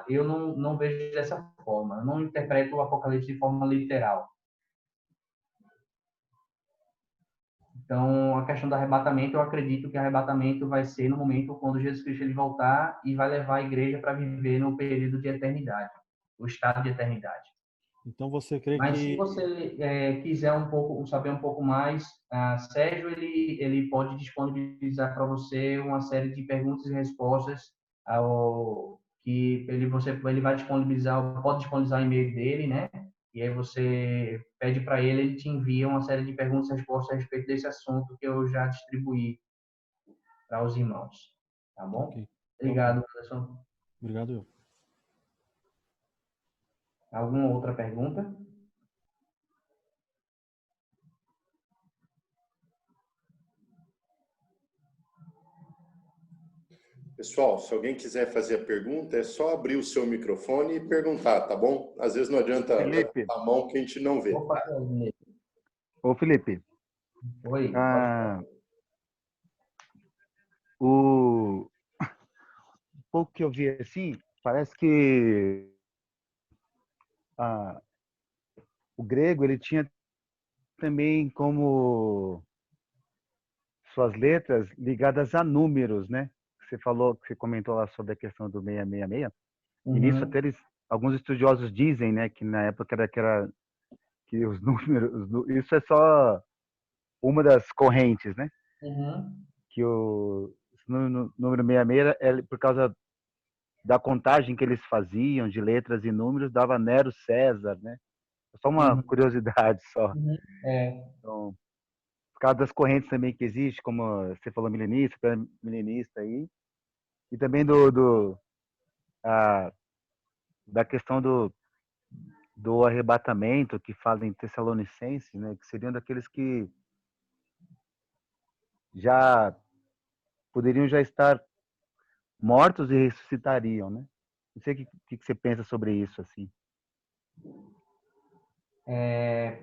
Eu não vejo dessa forma, eu não interpreto o Apocalipse de forma literal. Então, a questão do arrebatamento, eu acredito que o arrebatamento vai ser no momento quando Jesus Cristo ele voltar e vai levar a igreja para viver no período de eternidade, o estado de eternidade. Então você crê Mas se que... você quiser saber um pouco mais, Sérgio ele pode disponibilizar para você uma série de perguntas e respostas que ele vai disponibilizar, pode disponibilizar o e-mail dele, né? E aí você pede para ele te envia uma série de perguntas e respostas a respeito desse assunto que eu já distribuí para os irmãos, tá bom? Ok. Obrigado, Anderson. Obrigado eu. Alguma outra pergunta? Pessoal, se alguém quiser fazer a pergunta, é só abrir o seu microfone e perguntar, tá bom? Às vezes não adianta Felipe. levantar a mão que a gente não vê. Opa, Ô, Felipe, oi, pode ah, o pouco que eu vi assim, parece que o grego ele tinha também como suas letras ligadas a números, né? Você falou, que você comentou lá sobre a questão do 666. E nisso até alguns estudiosos dizem, né, que na época que os números, isso é só uma das correntes, né? Que o número 66 é por causa da contagem que eles faziam de letras e números, dava Nero César, né? Só uma curiosidade só. Então, por causa das correntes também que existe, como você falou, milenista, pré-milenista aí, e também da questão do arrebatamento que fala em Tessalonicenses, né? Que seriam daqueles que já poderiam já estar mortos e ressuscitariam, né? Não sei o que você pensa sobre isso, assim.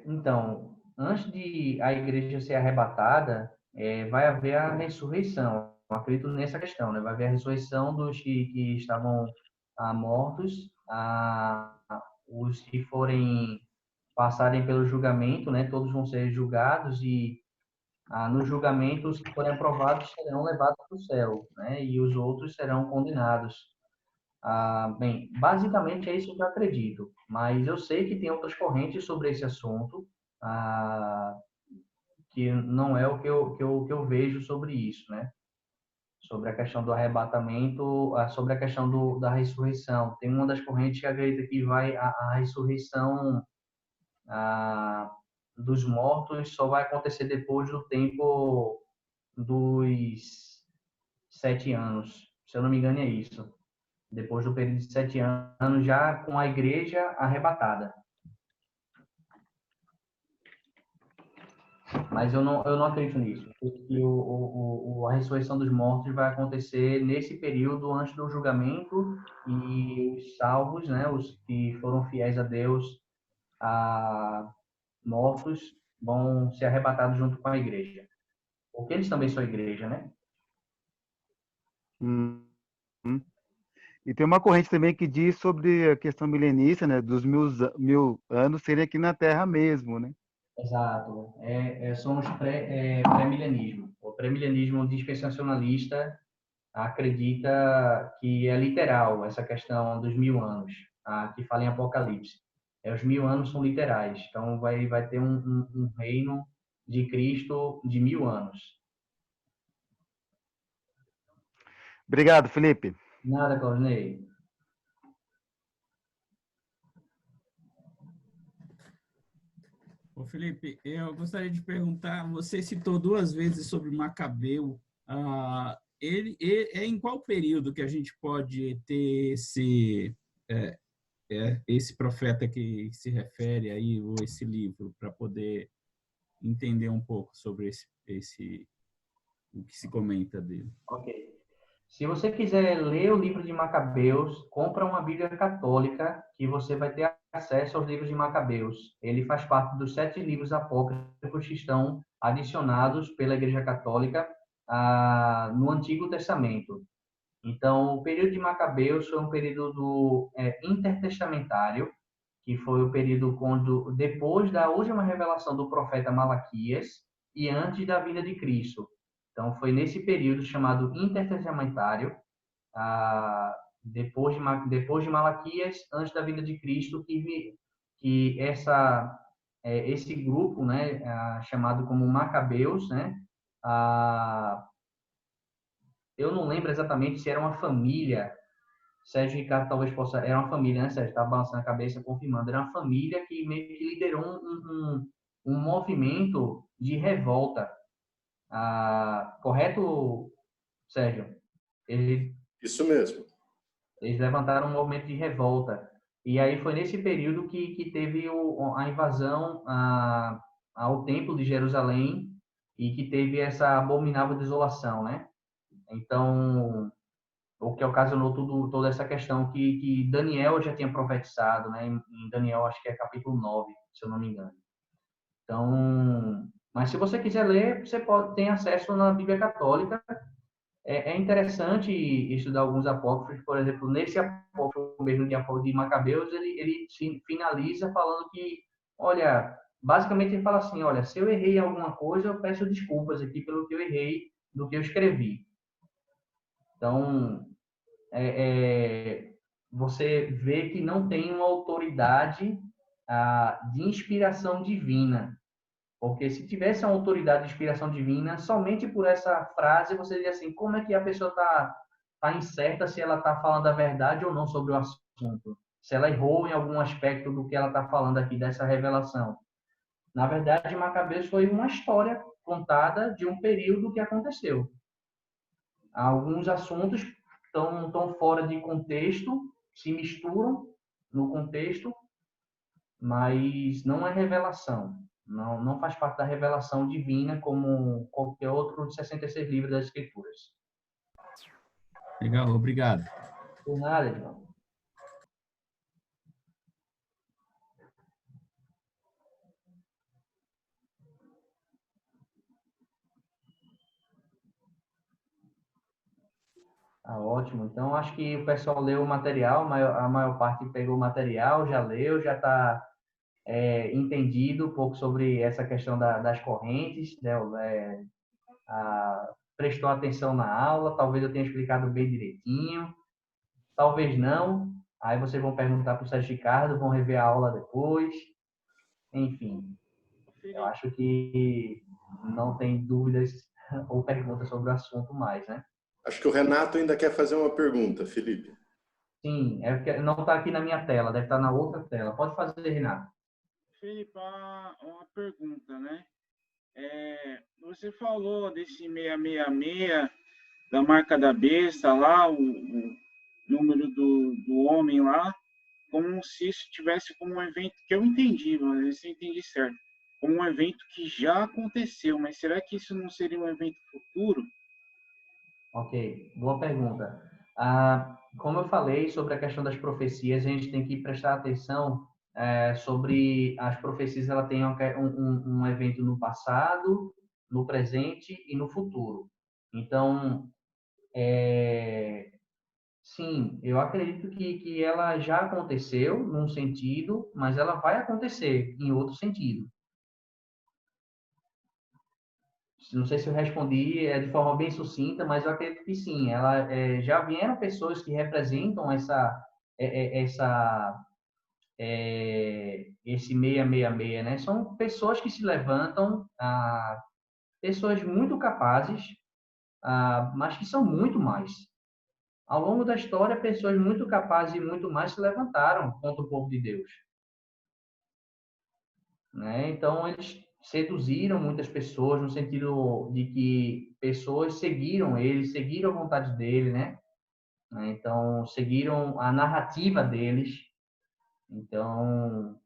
Então, antes de a igreja ser arrebatada, vai haver a ressurreição. Eu acredito nessa questão, né? Vai haver a ressurreição dos que estavam mortos, os que forem passarem pelo julgamento, né? Todos vão ser julgados e no julgamento os que forem aprovados serão levados para o céu, né? E os outros serão condenados. Bem, basicamente é isso que eu acredito, mas eu sei que tem outras correntes sobre esse assunto, que não é o que eu vejo sobre isso, né? Sobre a questão do arrebatamento, sobre a questão da ressurreição. Tem uma das correntes que acredita que a ressurreição dos mortos só vai acontecer depois do tempo dos 7 anos. Se eu não me engano, é isso. Depois do período de 7 anos, já com a igreja arrebatada. Mas eu não acredito nisso. Que a ressurreição dos mortos vai acontecer nesse período antes do julgamento e os salvos, né, os que foram fiéis a Deus, mortos, vão ser arrebatados junto com a igreja. Porque eles também são igreja, né? E tem uma corrente também que diz sobre a questão milenista, né? Dos 1000 anos serem aqui na Terra mesmo, né? Exato. São os pré-milenismo. O pré-milenismo dispensacionalista acredita que é literal essa questão dos 1000 anos, que fala em Apocalipse. Os 1000 anos são literais. Então vai ter um reino de Cristo de 1000 anos. Obrigado, Felipe. Nada, Claudinei. Ô Felipe, eu gostaria de perguntar, você citou 2 vezes sobre Macabeu. Ele é em qual período que a gente pode ter esse profeta que se refere aí, ou esse livro, para poder entender um pouco sobre o que se comenta dele? Ok. Se você quiser ler o livro de Macabeus, compra uma Bíblia católica que você vai ter acesso aos livros de Macabeus. Ele faz parte dos 7 livros apócrifos que estão adicionados pela Igreja Católica no Antigo Testamento. Então, o período de Macabeus foi um período intertestamentário, que foi o período depois da última revelação do profeta Malaquias e antes da vinda de Cristo. Então, foi nesse período chamado intertestamentário, depois de Malaquias, antes da vinda de Cristo, que esse grupo, né, chamado como Macabeus, né, eu não lembro exatamente se era uma família. Sérgio Ricardo talvez possa. Era uma família, né, Sérgio? Está balançando a cabeça, confirmando. Era uma família que meio que liderou um movimento de revolta. Correto, Sérgio? Isso mesmo. Eles levantaram um movimento de revolta. E aí foi nesse período que teve a invasão ao Templo de Jerusalém e que teve essa abominável desolação, né? Então, o que ocasionou toda essa questão que Daniel já tinha profetizado, né? Em Daniel, acho que é capítulo 9, se eu não me engano. Então, mas se você quiser ler, você ter acesso na Bíblia Católica. É interessante estudar alguns apócrifos, por exemplo, nesse apócrifo mesmo de Macabeus, ele finaliza falando que, olha, basicamente ele fala assim, olha, se eu errei alguma coisa, eu peço desculpas aqui pelo que eu errei, do que eu escrevi. Então, você vê que não tem uma autoridade de inspiração divina. Porque se tivesse uma autoridade de inspiração divina, somente por essa frase você diria assim, como é que a pessoa tá incerta se ela está falando a verdade ou não sobre o assunto? Se ela errou em algum aspecto do que ela está falando aqui, dessa revelação. Na verdade, Macabeus foi uma história contada de um período que aconteceu. Alguns assuntos estão fora de contexto, se misturam no contexto, mas não é revelação. Não faz parte da revelação divina como qualquer outro de 66 livros das Escrituras. Legal, obrigado. Por nada, irmão. Ótimo. Então, acho que o pessoal leu o material, a maior parte pegou o material, já leu, já está entendido um pouco sobre essa questão das correntes, né? Prestou atenção na aula, talvez eu tenha explicado bem direitinho, talvez não. Aí vocês vão perguntar para o Sérgio Ricardo, vão rever a aula depois. Enfim, eu acho que não tem dúvidas ou perguntas sobre o assunto mais, né? Acho que o Renato ainda quer fazer uma pergunta, Felipe. Sim, é porque não está aqui na minha tela, deve estar na outra tela. Pode fazer, Renato. Felipe, uma pergunta, né? Você falou desse 666, da marca da besta lá, o número do homem lá, como se isso tivesse como um evento que eu entendi, mas se eu entendi certo, como um evento que já aconteceu, mas será que isso não seria um evento futuro? Ok, boa pergunta. Como eu falei sobre a questão das profecias, a gente tem que prestar atenção sobre as profecias. Ela tem um evento no passado, no presente e no futuro. Então, sim, eu acredito que ela já aconteceu num sentido, mas ela vai acontecer em outro sentido. Não sei se eu respondi de forma bem sucinta, mas eu acredito que sim. Já vieram pessoas que representam esse 666, né? São pessoas que se levantam, pessoas muito capazes, mas que são muito mais. Ao longo da história, pessoas muito capazes e muito mais se levantaram contra o povo de Deus, né? Então, eles seduziram muitas pessoas no sentido de que pessoas seguiram ele, seguiram a vontade dele, né? Então, seguiram a narrativa deles. Então,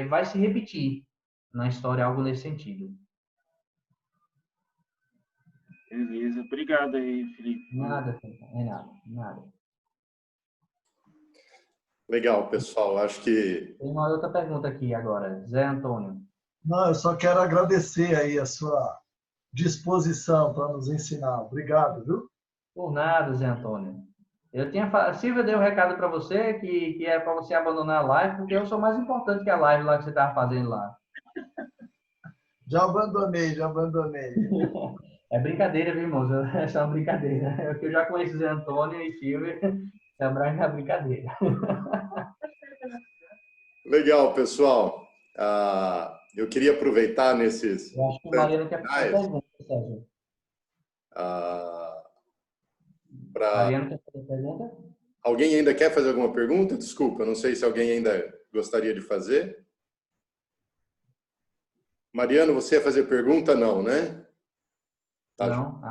vai se repetir na história algo nesse sentido. Beleza. Obrigado aí, Felipe. Nada, nada. Legal, pessoal. Acho que... Tem uma outra pergunta aqui agora. Zé Antônio. Não, eu só quero agradecer aí a sua disposição para nos ensinar. Obrigado, viu? Por nada, Zé Antônio. A Silvia deu um recado para você que é para você abandonar a live, porque eu sou mais importante que a live lá que você estava fazendo lá. Já abandonei. É brincadeira, viu, irmãos? É só uma brincadeira. É que eu já conheço Zé Antônio e Silvia. É brincadeira. Legal, pessoal. Eu queria aproveitar nesses... Eu acho que o Mariano quer fazer pergunta, Sérgio. Mariano quer fazer pergunta? Alguém ainda quer fazer alguma pergunta? Desculpa, não sei se alguém ainda gostaria de fazer. Mariano, você ia fazer pergunta? Não, né? Tá. Não?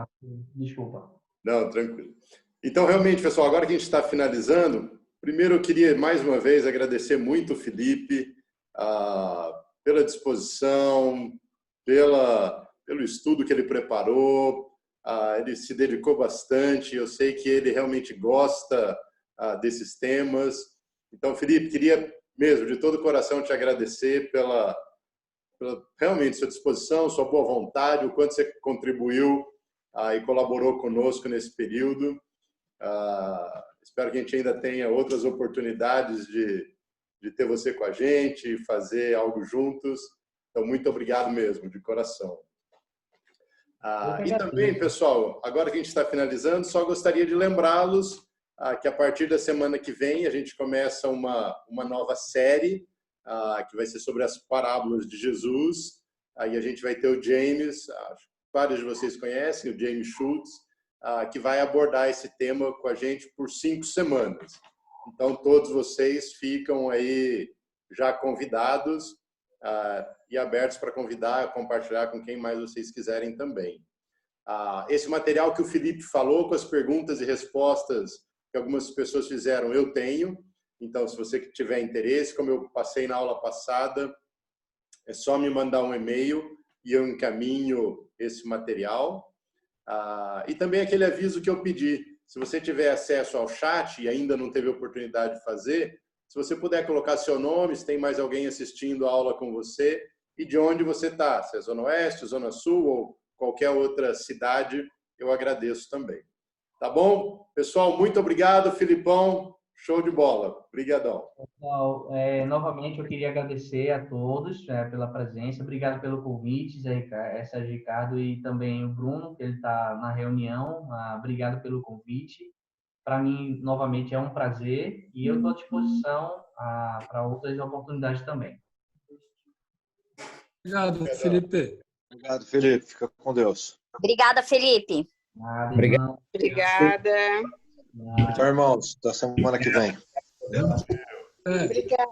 Desculpa. Não, tranquilo. Então, realmente, pessoal, agora que a gente está finalizando, primeiro eu queria mais uma vez agradecer muito o Felipe pela disposição, pelo estudo que ele preparou. Ele se dedicou bastante. Eu sei que ele realmente gosta desses temas. Então, Felipe, queria mesmo, de todo o coração, te agradecer pela realmente sua disposição, sua boa vontade, o quanto você contribuiu e colaborou conosco nesse período. Espero que a gente ainda tenha outras oportunidades de ter você com a gente e fazer algo juntos. Então, muito obrigado mesmo, de coração. E também, pessoal, agora que a gente está finalizando, só gostaria de lembrá-los que a partir da semana que vem a gente começa uma nova série que vai ser sobre as parábolas de Jesus. Aí a gente vai ter o James, vários de vocês conhecem, o James Schultz, que vai abordar esse tema com a gente por 5 semanas. Então, todos vocês ficam aí já convidados e abertos para convidar, compartilhar com quem mais vocês quiserem também. Esse material que o Felipe falou, com as perguntas e respostas que algumas pessoas fizeram, eu tenho. Então, se você tiver interesse, como eu passei na aula passada, é só me mandar um e-mail e eu encaminho esse material. E também aquele aviso que eu pedi. Se você tiver acesso ao chat e ainda não teve oportunidade de fazer, se você puder colocar seu nome, se tem mais alguém assistindo a aula com você e de onde você está, se é Zona Oeste, Zona Sul ou qualquer outra cidade, eu agradeço também. Tá bom? Pessoal, muito obrigado, Filipão. Show de bola. Obrigadão. Pessoal, novamente eu queria agradecer a todos pela presença. Obrigado pelo convite, Sérgio Ricardo, e também o Bruno, que ele está na reunião. Obrigado pelo convite. Para mim, novamente, é um prazer e eu estou à disposição para outras oportunidades também. Obrigado, Felipe. Obrigado, Felipe. Fica com Deus. Obrigada, Felipe. Nada, Obrigado. Obrigada. Então, irmãos, da semana que vem. Obrigada.